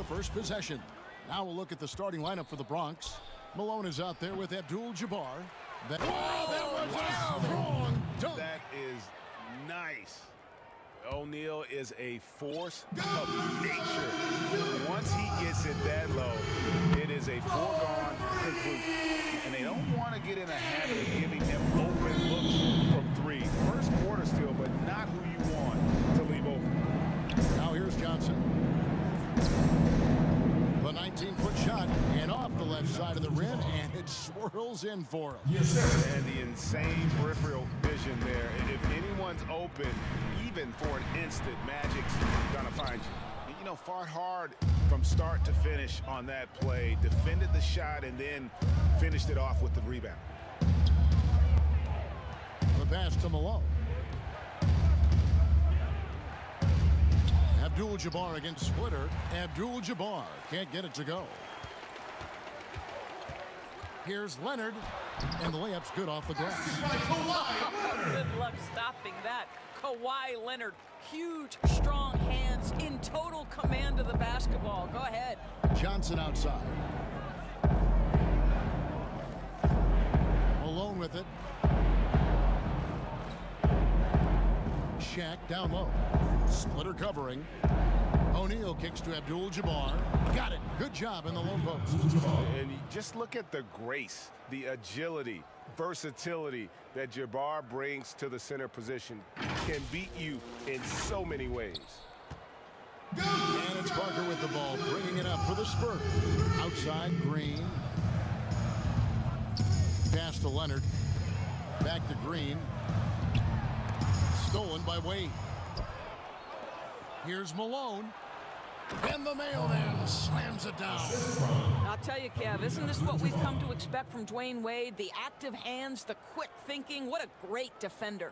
First possession. Now we'll look at the starting lineup for the Bronx. Malone is out there with Abdul-Jabbar. That was a strong dunk. That is nice. O'Neal is a force of nature. Once he gets it that low, it is a foregone conclusion. And they don't want to get in a habit of giving him open looks from three. First quarter still, but not who you want to leave open. Now here's Johnson. The 19-foot shot and off the left side of the rim, and it swirls in for him. Yes, sir. And the insane peripheral vision there. And if anyone's open, even for an instant, Magic's gonna find you. You know, fought hard from start to finish on that play, defended the shot, and then finished it off with the rebound. The pass to Malone. Abdul-Jabbar against Splitter. Abdul-Jabbar can't get it to go. Here's Leonard, and the layup's good off the glass. Good luck stopping that. Kawhi Leonard, huge, strong hands, in total command of the basketball. Go ahead. Johnson outside. Malone with it. Shaq down low. Splitter covering. O'Neal kicks to Abdul-Jabbar. Got it. Good job in the low post. And you just look at the grace, the agility, versatility that Jabbar brings to the center position. Can beat you in so many ways. And it's Parker with the ball, bringing it up for the Spurs. Outside, Green. Pass to Leonard. Back to Green. Stolen by Wade. Here's Malone. And the mailman slams it down. I'll tell you, Kev, isn't this what we've come to expect from Dwayne Wade? The active hands, the quick thinking. What a great defender.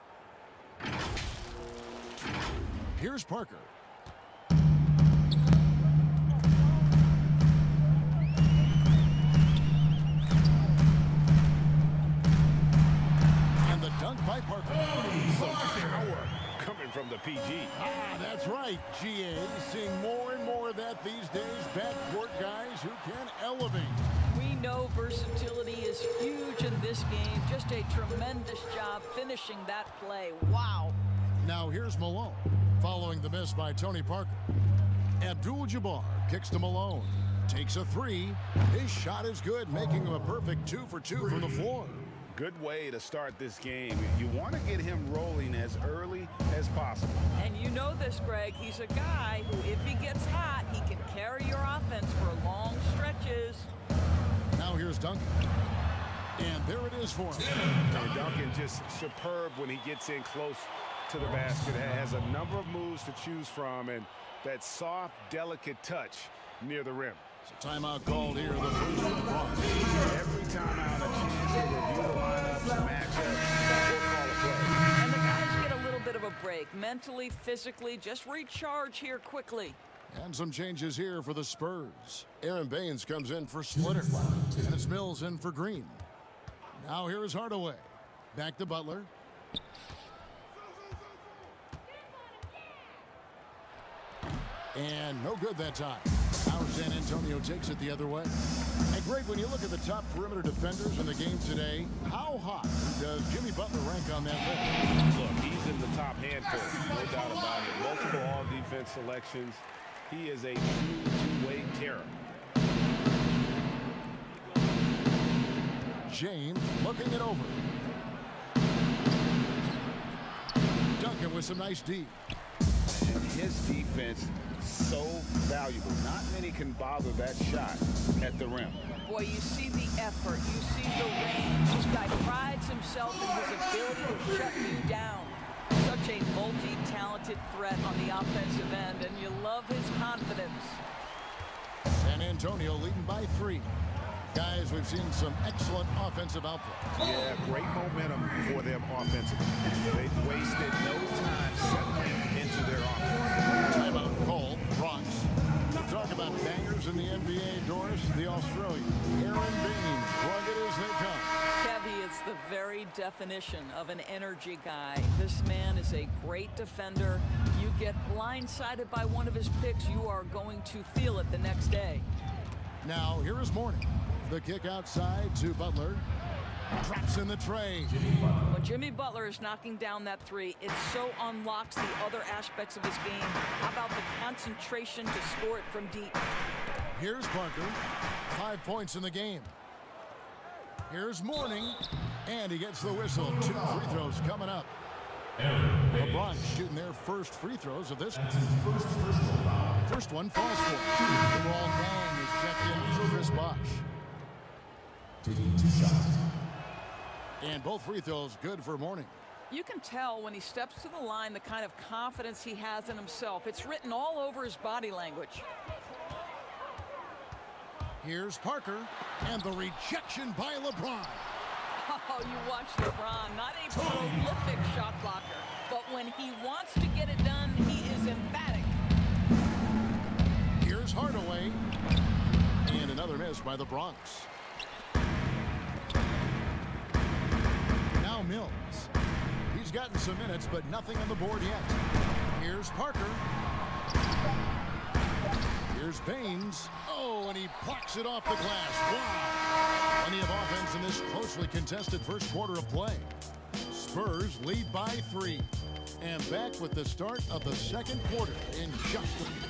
Here's Parker. And the dunk by Parker. Power coming from the PG. That's right, GA. Seeing more and more of that these days. Backcourt guys who can elevate. We know versatility is huge in this game. Just a tremendous job finishing that play. Wow. Now here's Malone, following the miss by Tony Parker. Abdul-Jabbar kicks to Malone. Takes a three. His shot is good, making him a perfect 2 for 2 from the floor. Good way to start this game. You want to get him rolling as early as possible. And you know this, Greg. He's a guy who, if he gets hot, he can carry your offense for long stretches. Now here's Duncan. And there it is for him. And Duncan just superb when he gets in close to the basket. Has a number of moves to choose from, and that soft, delicate touch near the rim. It's a timeout called here, the first for the Bronx. Every timeout, a chance to review the lineups, matchups, we'll call a play. And the guys get a little bit of a break, mentally, physically, just recharge here quickly. And some changes here for the Spurs. Aaron Baines comes in for Splitter, and it's Mills in for Green. Now here is Hardaway. Back to Butler. And no good that time. Now San Antonio takes it the other way. And Greg, when you look at the top perimeter defenders in the game today, how high does Jimmy Butler rank on that list? Look, he's in the top handful, no doubt about it. Multiple all-defense selections. He is a true two-way terror. James looking it over. Duncan with some nice D. And his defense so valuable. Not many can bother that shot at the rim. Boy, you see the effort, you see the range. This guy prides himself in his ability to shut you down. Such a multi-talented threat on the offensive end, and you love his confidence. Antonio leading by 3. Guys, we've seen some excellent offensive output. Yeah, great momentum for them offensively. They've wasted no time settling into their offense. Timeout call, Bronx. We talk about bangers in the NBA, Doris, the Australian. Aaron Baines, rugged as they come. Kevy is the very definition of an energy guy. This man is a great defender. You get blindsided by one of his picks, you are going to feel it the next day. Now, here is Mourning. The kick outside to Butler. Drops in the tray. When Jimmy Butler is knocking down that 3, it so unlocks the other aspects of his game. How about the concentration to score it from deep? Here's Parker. 5 points in the game. Here's Mourning. And he gets the whistle. 2 free throws coming up. LeBron shooting their first free throws of this game. First one falls for him. The ball bang is checked in for Chris Bosh. Taking 2 shots. And both free throws good for Mourning. You can tell when he steps to the line the kind of confidence he has in himself. It's written all over his body language. Here's Parker. And the rejection by LeBron. Oh, you watch LeBron, not a prolific shot blocker, but when he wants to get it done, he is emphatic. Here's Hardaway. And another miss by the Bronx. Now Mills. He's gotten some minutes, but nothing on the board yet. Here's Parker. Here's Baines. Oh, and he plucks it off the glass. Wow. Plenty of offense in this closely contested first quarter of play. Spurs lead by 3. And back with the start of the second quarter in just a minute.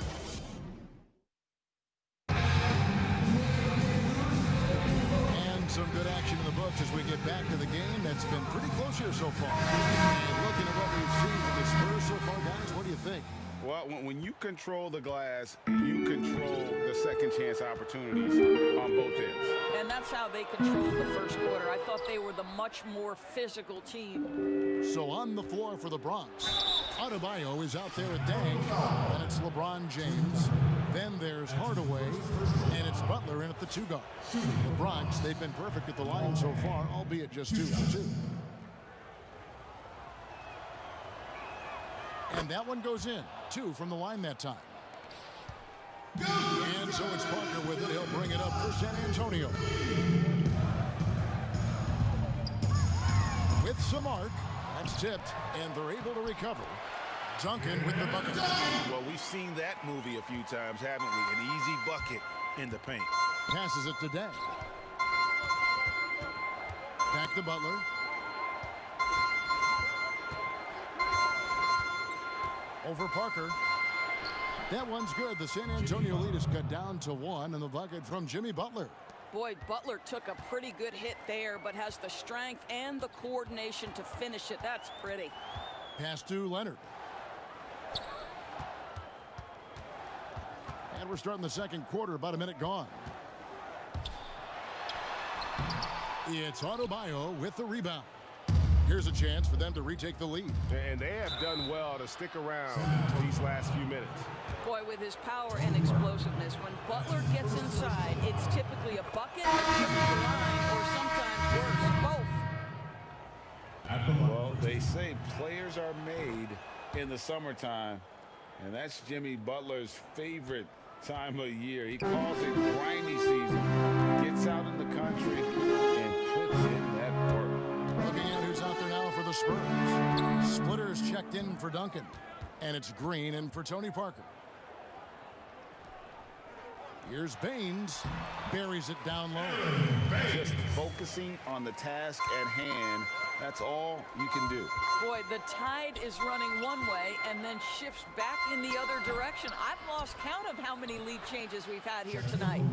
Some good action in the books as we get back to the game that's been pretty close here so far. And looking at what we've seen from the Spurs so far, guys, what do you think? Well, when you control the glass, you control the second chance opportunities on both ends. And that's how they controlled the first quarter. I thought they were the much more physical team. So on the floor for the Bronx, Adebayo is out there at Dang, and it's LeBron James. Then there's Hardaway, and it's Butler in at the 2 guard. The Bronx, they've been perfect at the line so far, albeit just 2 for 2. And that one goes in. 2 from the line that time. And so it's Parker with it. He'll bring it up for San Antonio. With some arc. That's tipped, and they're able to recover. Duncan with the bucket. Well, we've seen that movie a few times, haven't we? An easy bucket in the paint. Passes it to Day. Back to Butler. Over Parker. That one's good. The San Antonio lead is cut down to 1, and the bucket from Jimmy Butler. Boy, Butler took a pretty good hit there, but has the strength and the coordination to finish it. That's pretty. Pass to Leonard. And we're starting the second quarter, about a minute gone. It's Adebayo with the rebound. Here's a chance for them to retake the lead. And they have done well to stick around these last few minutes. Boy, with his power and explosiveness, when Butler gets inside, it's typically a bucket, a trip to the line, or sometimes worse, both. Well, they say players are made in the summertime, and that's Jimmy Butler's favorite time of year. He calls it grimy season. Gets out in the country and puts in that work. Looking at who's out there now for the Spurs. Splitters checked in for Duncan. And it's Green in for Tony Parker. Here's Baines. Buries it down low. Just focusing on the task at hand. That's all you can do. Boy, the tide is running one way and then shifts back in the other direction. I've lost count of how many lead changes we've had here tonight.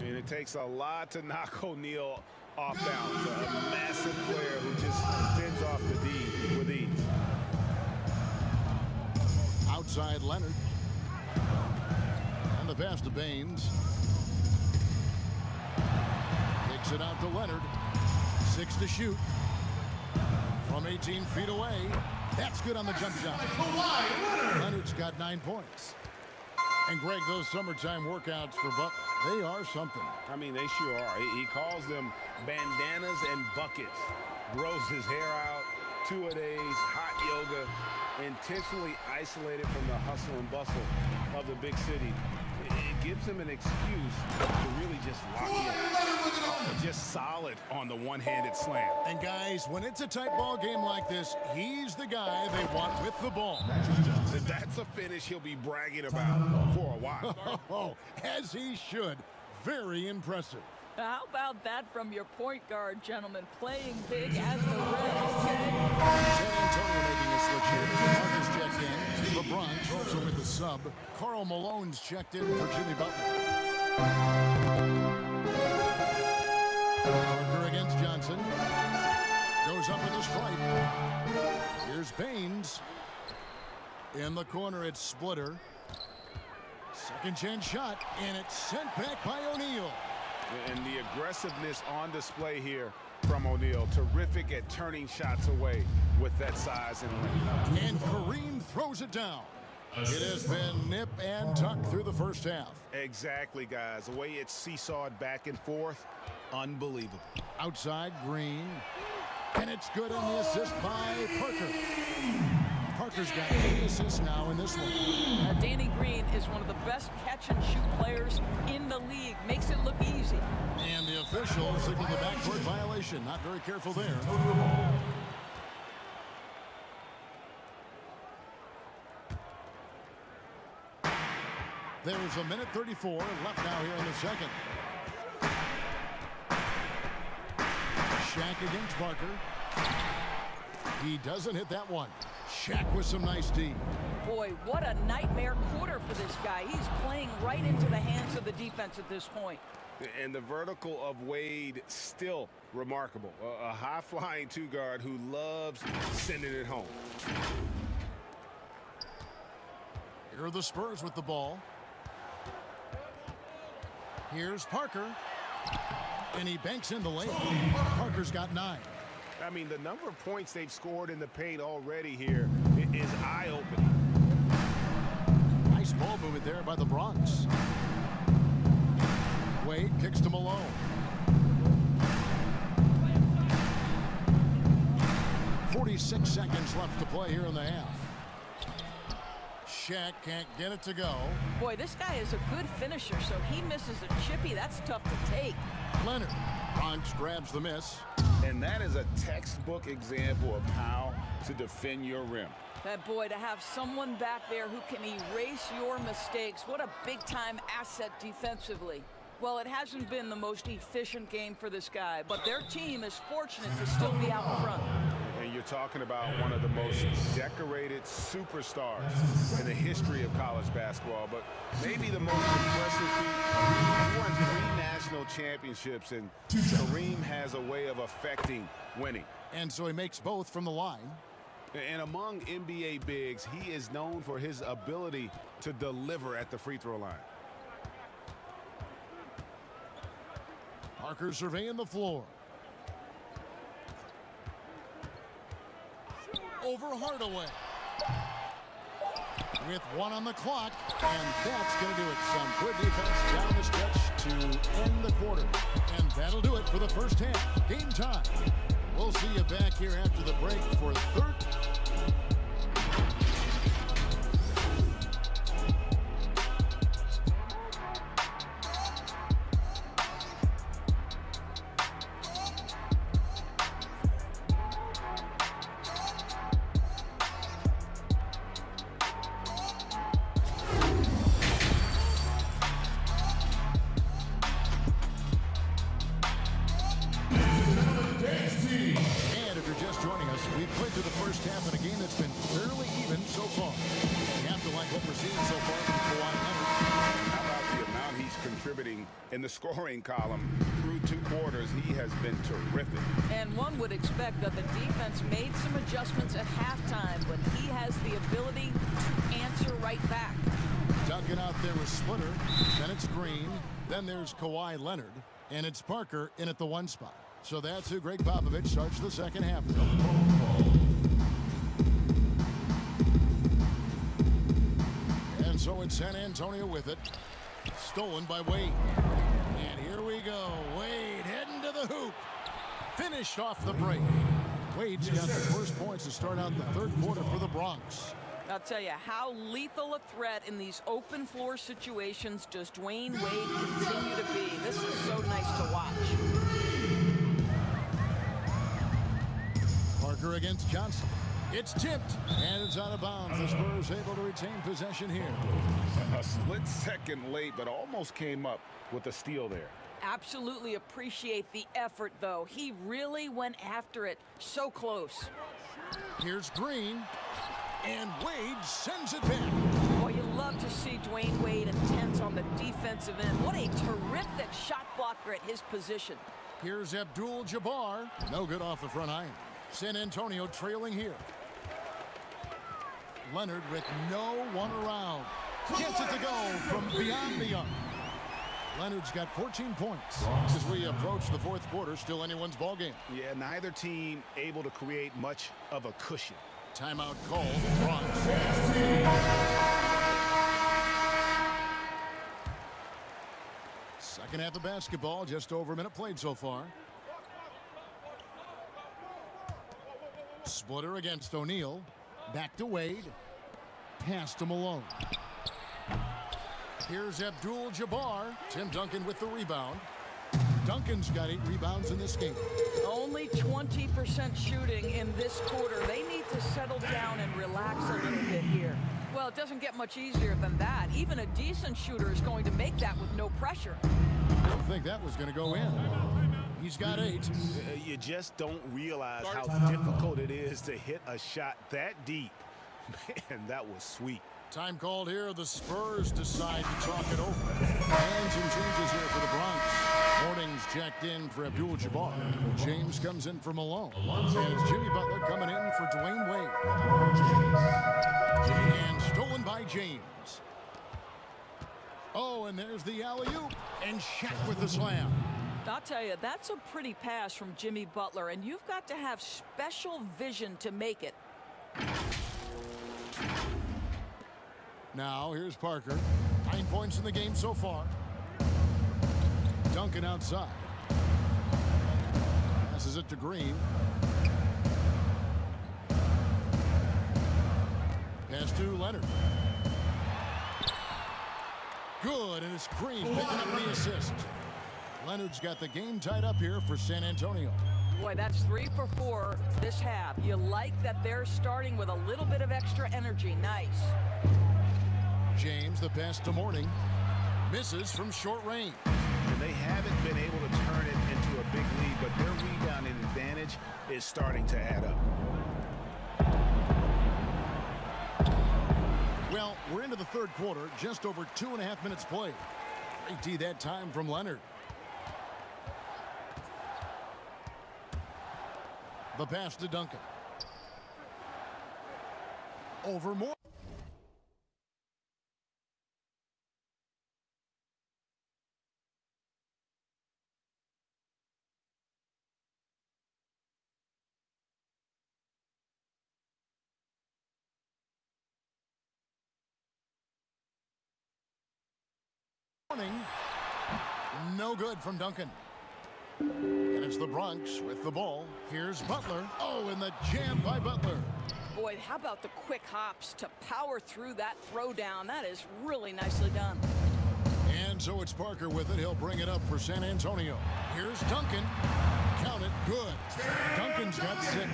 And it takes a lot to knock O'Neal off balance. A massive player who just fends off the D with ease. Outside Leonard. And the pass to Baines. Takes it out to Leonard. 6 to shoot. From 18 feet away. That's good on the jump shot. Kawhi Leonard. Leonard's got 9 points. And Greg, those summertime workouts for Buck, they are something. I mean, they sure are. He calls them bandanas and buckets. Grows his hair out, 2-a-days, hot yoga, intentionally isolated from the hustle and bustle of the big city. It gives him an excuse to really just lock in. Just solid on the one-handed slam. And guys, when it's a tight ball game like this, he's the guy they want with the ball. That's a finish he'll be bragging about for a while. Oh, as he should. Very impressive. How about that from your point guard, gentlemen? Playing big at the rim, okay? San Antonio making a switch here. Parker's checked in. LeBron's also with the sub. Karl Malone's checked in for Jimmy Butler. Parker against Johnson. Goes up with a stripe. Here's Baines. In the corner, it's Splitter. Second chance shot, and it's sent back by O'Neal. And the aggressiveness on display here from O'Neal. Terrific at turning shots away with that size and length. And Kareem throws it down. It has been nip and tuck through the first half. Exactly, guys. The way it's seesawed back and forth, unbelievable. Outside, Green. And it's good on the assist by Parker. Parker's got 8 assists now in this one. Danny Green is one of the best catch-and-shoot players in the league. Makes it look easy. And the official signaled the backcourt violation. Not very careful there. There's a minute 34 left now here in the second. Shaq against Parker. He doesn't hit that one. Shaq with some nice D. Boy, what a nightmare quarter for this guy. He's playing right into the hands of the defense at this point. And the vertical of Wade still remarkable. A high-flying two-guard who loves sending it home. Here are the Spurs with the ball. Here's Parker. And he banks in the lane. Parker's got 9. I mean, the number of points they've scored in the paint already here is eye-opening. Nice ball movement there by the Bronx. Wade kicks to Malone. .46 seconds left to play here in the half. Shaq can't get it to go. Boy, this guy is a good finisher, so he misses a chippy. That's tough to take. Leonard. Bronx grabs the miss. And that is a textbook example of how to defend your rim. That boy, to have someone back there who can erase your mistakes, what a big-time asset defensively. Well, it hasn't been the most efficient game for this guy, but their team is fortunate to still be out in front. And you're talking about one of the most decorated superstars in the history of college basketball, but maybe the most impressive feat. He won 3 national championships, and Kareem has a way of affecting winning. And so he makes both from the line. And among NBA bigs, he is known for his ability to deliver at the free throw line. Parker surveying the floor. Over Hardaway. With 1 on the clock, and that's going to do it. Some good defense down the stretch to end the quarter. And that'll do it for the first half. Game time. We'll see you back here after the break for third. In the scoring column through 2 quarters, he has been terrific. And one would expect that the defense made some adjustments at halftime, but he has the ability to answer right back. Duncan out there with Splitter. Then it's Green. Then there's Kawhi Leonard. And it's Parker in at the 1 spot. So that's who Greg Popovich starts the second half. And so so it's San Antonio with it. Stolen by Wade. And here we go. Wade heading to the hoop. Finished off the break. Wade's got the first points to start out the third quarter for the Bronx. I'll tell you, how lethal a threat in these open floor situations does Dwayne Wade continue to be. This is so nice to watch. Parker against Johnson. It's tipped, and it's out of bounds. The Spurs able to retain possession here. A split second late, but almost came up with a steal there. Absolutely appreciate the effort, though. He really went after it. So close. Here's Green, and Wade sends it back. Boy, you love to see Dwayne Wade intense on the defensive end. What a terrific shot blocker at his position. Here's Abdul-Jabbar. No good off the front iron. San Antonio trailing here. Leonard with no one around. Gets it to go from beyond the arc. Leonard's got 14 points. As we approach the fourth quarter, still anyone's ball game. Yeah, neither team able to create much of a cushion. Timeout called. Bronx. Second half of basketball, just over a minute played so far. Splitter against O'Neal. Back to Wade. Pass to Malone. Here's Abdul-Jabbar. Tim Duncan with the rebound. Duncan's got 8 rebounds in this game. Only 20% shooting in this quarter. They need to settle down and relax a little bit here. Well, it doesn't get much easier than that. Even a decent shooter is going to make that with no pressure. I don't think that was going to go in. He's got 8. You just don't realize how difficult it is to hit a shot that deep. Man, that was sweet. Time called here. The Spurs decide to talk it over. And some changes here for the Bronx. Mourning's checked in for Abdul-Jabbar. James comes in for Malone. And it's Jimmy Butler coming in for Dwayne Wade. And stolen by James. Oh, and there's the alley-oop. And Shaq with the slam. I'll tell you, that's a pretty pass from Jimmy Butler, and you've got to have special vision to make it. Now, here's Parker. 9 points in the game so far. Duncan outside. Passes it to Green. Pass to Leonard. Good, and it's Green picking up the assist. Leonard's got the game tied up here for San Antonio. Boy, that's 3 for 4 this half. You like that they're starting with a little bit of extra energy. Nice. James, the pass to Mourning. Misses from short range. And they haven't been able to turn it into a big lead, but their rebounding advantage is starting to add up. Well, we're into the third quarter, just over 2.5 minutes played. Great D that time from Leonard. The pass to Duncan. Over more. Mourning. No good from Duncan. And it's the Bronx with the ball. Here's Butler. Oh, and the jam by Butler. Boy, how about the quick hops to power through that throwdown? That is really nicely done. And so it's Parker with it. He'll bring it up for San Antonio. Here's Duncan. Count it. Good. Duncan's got 6.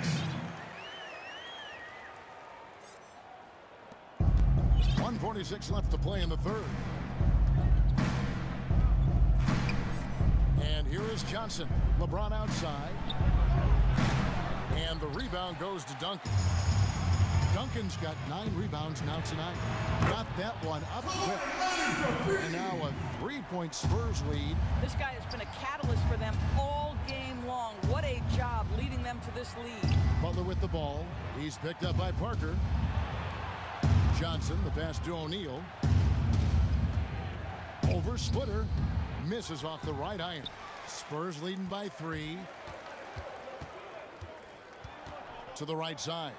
.146 left to play in the third. And here is Johnson. LeBron outside. And the rebound goes to Duncan. Duncan's got 9 rebounds now tonight. Got that one up quick. And now a 3-point Spurs lead. This guy has been a catalyst for them all game long. What a job leading them to this lead. Butler with the ball. He's picked up by Parker. Johnson, the pass to O'Neal. Over Splitter. Misses off the right iron. Spurs leading by 3. To the right side.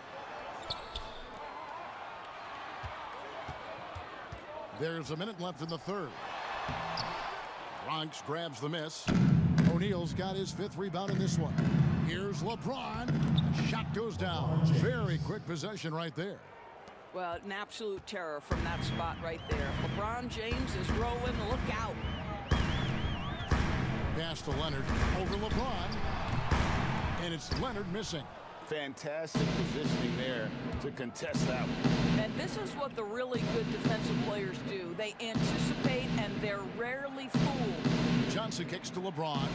There's a minute left in the third. Bronx grabs the miss. O'Neal's got his 5th rebound in this one. Here's LeBron. Shot goes down. Very quick possession right there. Well, an absolute terror from that spot right there. LeBron James is rolling. Look out. Pass to Leonard. Over LeBron. And it's Leonard missing. Fantastic positioning there to contest that one. And this is what the really good defensive players do. They anticipate and they're rarely fooled. Johnson kicks to LeBron.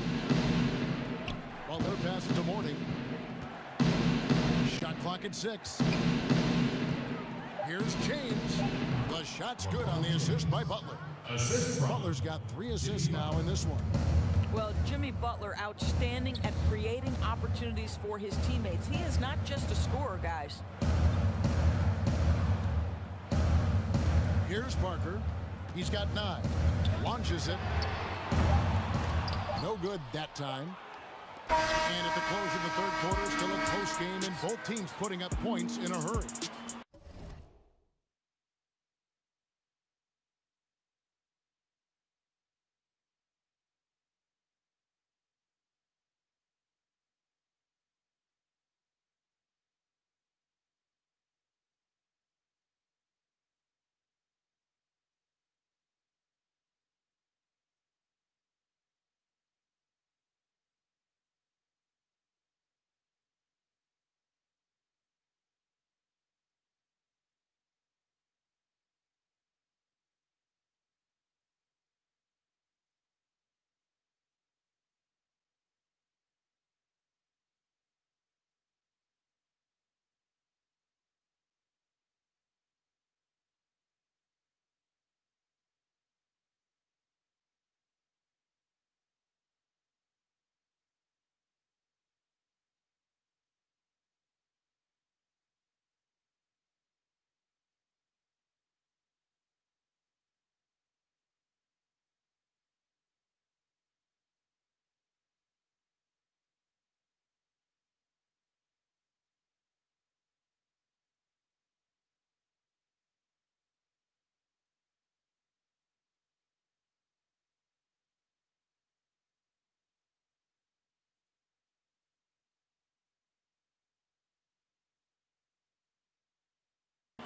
Well, they're passing to Mourning. Shot clock at 6. Here's James. The shot's good on the assist by Butler. Butler's got 3 assists now in this one. Well, Jimmy Butler outstanding at creating opportunities for his teammates. He is not just a scorer, guys. Here's Parker. He's got 9. Launches it. No good that time. And at the close of the third quarter, still a close game, and both teams putting up points in a hurry.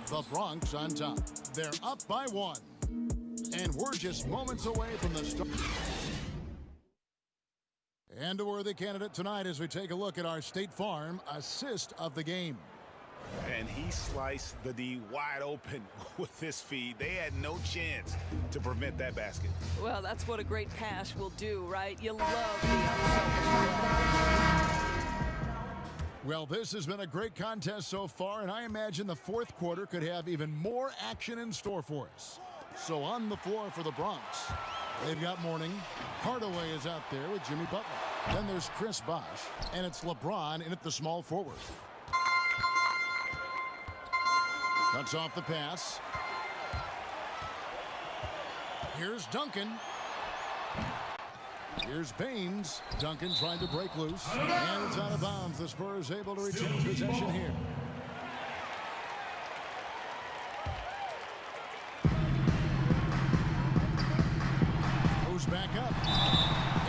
The Bronx on top. They're up by 1. And we're just moments away from the start. And a worthy candidate tonight as we take a look at our State Farm assist of the game. And he sliced the D wide open with this feed. They had no chance to prevent that basket. Well, that's what a great pass will do, right? You love the unselfish. Well, this has been a great contest so far, and I imagine the fourth quarter could have even more action in store for us. So on the floor for the Bronx, they've got Mourning. Hardaway is out there with Jimmy Butler. Then there's Chris Bosh, and it's LeBron in at the small forward. Cuts off the pass. Here's Duncan. Here's Baines. Duncan trying to break loose. And it's out of bounds. The Spurs able to retain possession here. Goes back up.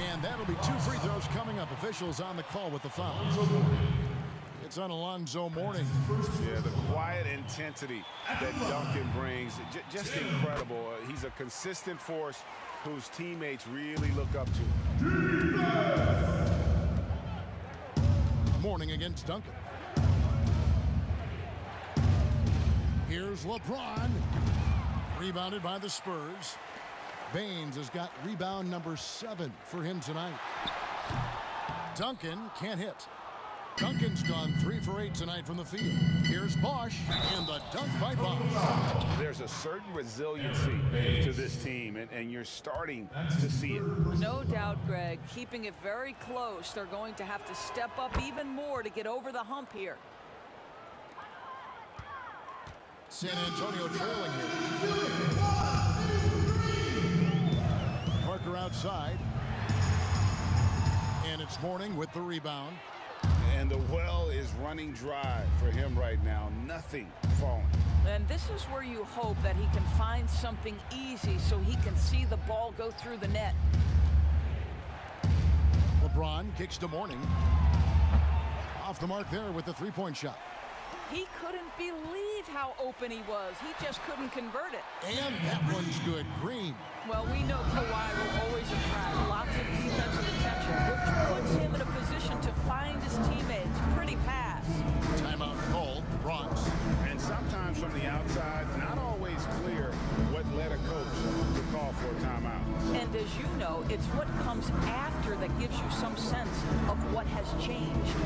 And that'll be 2 free throws coming up. Officials on the call with the foul. It's on Alonzo Mourning. Yeah, the quiet intensity that Duncan brings, just incredible. He's a consistent force whose teammates really look up to. Mourning against Duncan. Here's LeBron. Rebounded by the Spurs. Baines has got rebound number 7 for him tonight. Duncan can't hit. Duncan's gone 3 for 8 tonight from the field. Here's Bosh and the dunk by Bosh. There's a certain resiliency to this team, and you're starting to see it. No doubt, Greg. Keeping it very close. They're going to have to step up even more to get over the hump here. San Antonio trailing here. Parker outside. And it's Mourning with the rebound. And the well is running dry for him right now. Nothing falling. And this is where you hope that he can find something easy so he can see the ball go through the net. LeBron kicks to Mourning. Off the mark there with the three-point shot. He couldn't believe how open he was. He just couldn't convert it. And that one's good. Green. Well, we know Kawhi will always attract lots of defensive attention, which puts him in a position to find his teammates. Pretty pass. Timeout called. Bronx. And sometimes from the outside, not always clear what led a coach to call for a timeout. And as you know, it's what comes after that gives you some sense of what has changed.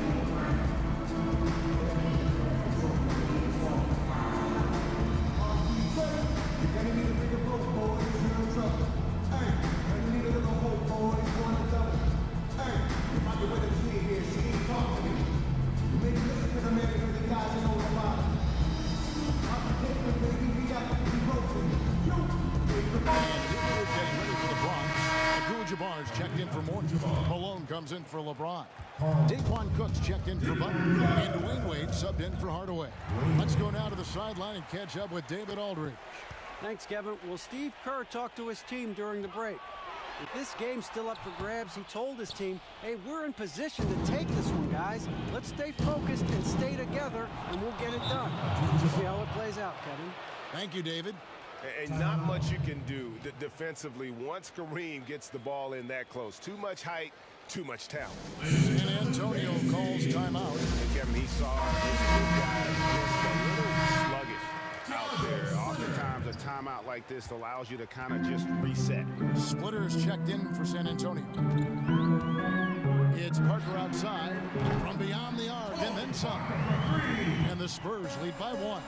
Checked in for Mourning. Malone comes in for LeBron. Daquan Cook's checked in for Butler. And Dwayne Wade subbed in for Hardaway. Let's go now to the sideline and catch up with David Aldridge. Thanks, Kevin. Well, Steve Kerr talked to his team during the break. If this game's still up for grabs, he told his team, hey, we're in position to take this one, guys. Let's stay focused and stay together, and we'll get it done. We'll see how it plays out, Kevin. Thank you, David. And not much you can do defensively once Kareem gets the ball in that close. Too much height, too much talent. San Antonio calls timeout. And Kevin, he saw his guys just a little sluggish out there. Oftentimes a timeout like this allows you to kind of just reset. Splitters checked in for San Antonio. It's Parker outside from beyond the arc and then some. And the Spurs lead by 1.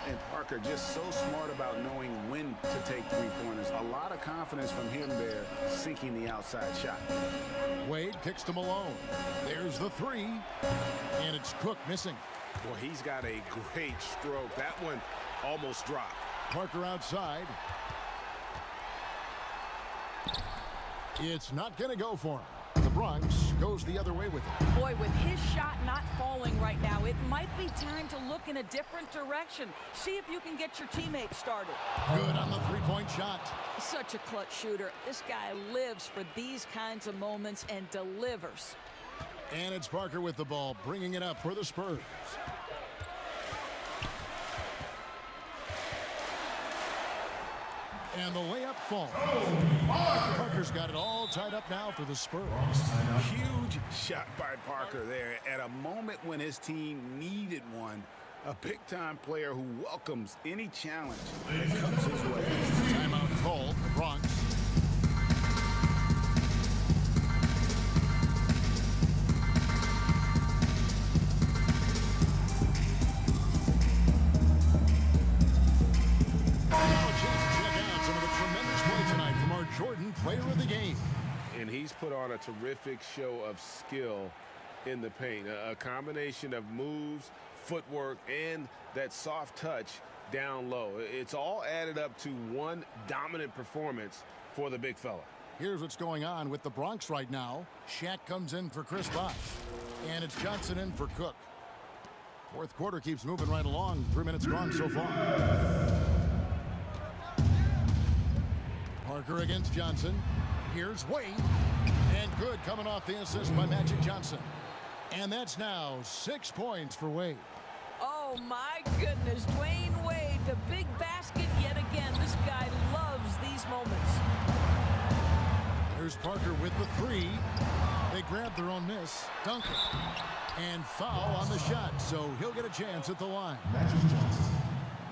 And Parker just so smart about knowing when to take three-pointers. A lot of confidence from him there, sinking the outside shot. Wade kicks to Malone. There's the three. And it's Cook missing. Boy, he's got a great stroke. That one almost dropped. Parker outside. It's not going to go for him. The Bronx goes the other way with it. Boy, with his shot not falling right now, it might be time to look in a different direction. See if you can get your teammates started. Good on the three-point shot. Such a clutch shooter. This guy lives for these kinds of moments and delivers. And it's Parker with the ball, bringing it up for the Spurs. And the layup falls. Parker's got it all tied up now for the Spurs. Huge shot by Parker there at a moment when his team needed one. A big-time player who welcomes any challenge that comes his way. Timeout called. Bronx. Jordan, player of the game. And he's put on a terrific show of skill in the paint. A combination of moves, footwork, and that soft touch down low. It's all added up to one dominant performance for the big fella. Here's what's going on with the Bronx right now. Shaq comes in for Chris Bosh. And it's Johnson in for Cook. Fourth quarter keeps moving right along. 3 minutes gone so far. Parker against Johnson. Here's Wade. And good coming off the assist by Magic Johnson. And that's now 6 points for Wade. Oh, my goodness. Dwayne Wade, the big basket yet again. This guy loves these moments. There's Parker with the three. They grab their own miss. Duncan. And foul on the shot, so he'll get a chance at the line.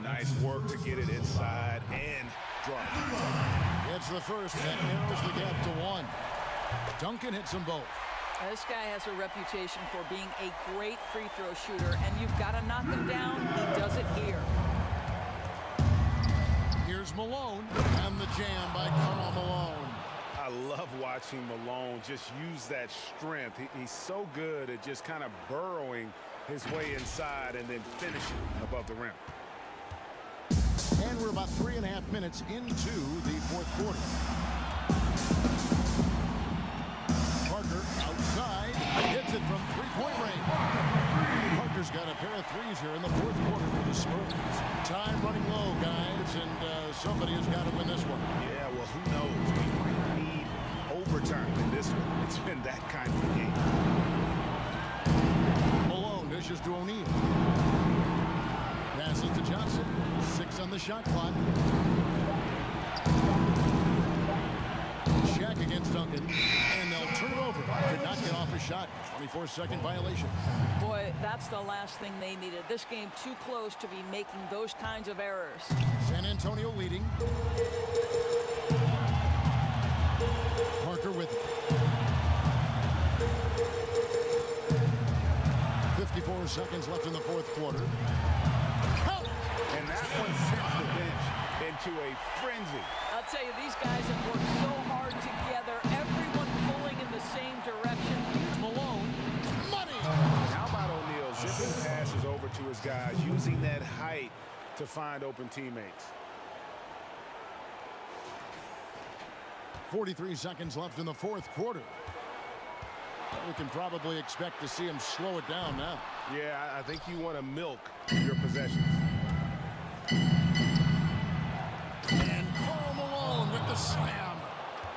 Nice work to get it inside and drop. It's the first, and that narrows the gap to 1. Duncan hits them both. This guy has a reputation for being a great free throw shooter, and you've got to knock him down. He does it here. Here's Malone, and the jam by Karl Malone. I love watching Malone just use that strength. He's so good at just kind of burrowing his way inside and then finishing above the rim. And we're about 3.5 minutes into the fourth quarter. Parker outside, hits it from three-point range. Parker's got a pair of threes here in the fourth quarter for the Spurs. Time return. In this one, it's been that kind of game. Malone dishes to O'Neal. Passes to Johnson. 6 on the shot clock. Shaq against Duncan. And they'll turn it over. Could not get off a shot. 24-second violation. Boy, that's the last thing they needed. This game too close to be making those kinds of errors. San Antonio leading. Parker with it. 54 seconds left in the fourth quarter. Count! And that one sent the bench into a frenzy. I'll tell you, these guys have worked so hard together. Everyone pulling in the same direction. Malone. Money! How about O'Neal zipping passes over to his guys, using that height to find open teammates? 43 seconds left in the fourth quarter. We can probably expect to see him slow it down now. Yeah, I think you want to milk your possessions. And Karl Malone with the slam.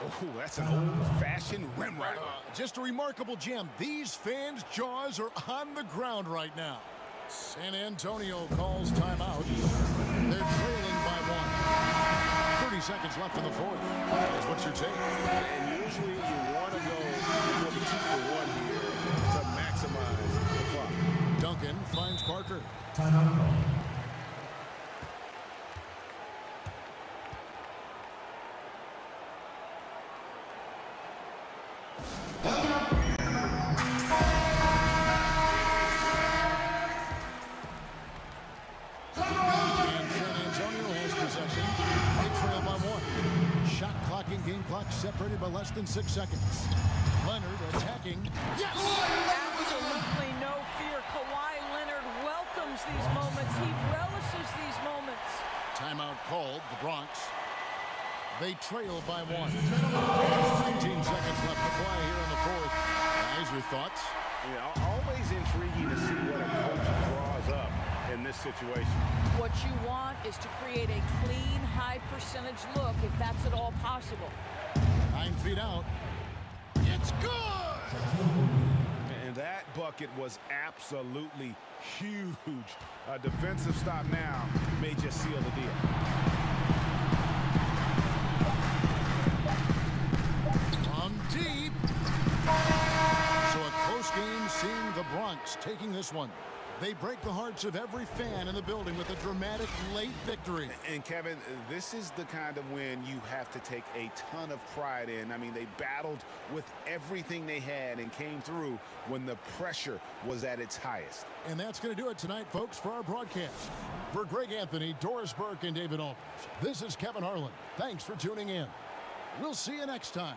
Oh, that's an old-fashioned rim runner. Just a remarkable gem. These fans' jaws are on the ground right now. San Antonio calls timeout. They're trailing by 1. 30 seconds left in the fourth. What's your take? And usually you want to go for the 2-for-1 here to maximize the clock. Duncan finds Parker. Timeout call. Game clock separated by less than 6 seconds. Leonard attacking. Yes! Absolutely no fear. Kawhi Leonard welcomes these moments. He relishes these moments. Timeout called. The Bronx. They trail by 1. 15 seconds left to play here in the fourth. Guys, your thoughts? Yeah, always intriguing to see what a coach draws up in this situation. What you want is to create a clean, high-percentage look, if that's at all possible. 9 feet out. It's good! And that bucket was absolutely huge. A defensive stop now may just seal the deal. From deep. So a close game seeing the Bronx taking this one. They break the hearts of every fan in the building with a dramatic late victory. And Kevin, this is the kind of win you have to take a ton of pride in. I mean, they battled with everything they had and came through when the pressure was at its highest. And that's going to do it tonight, folks, for our broadcast. For Greg Anthony, Doris Burke, and David Aldridge, this is Kevin Harlan. Thanks for tuning in. We'll see you next time.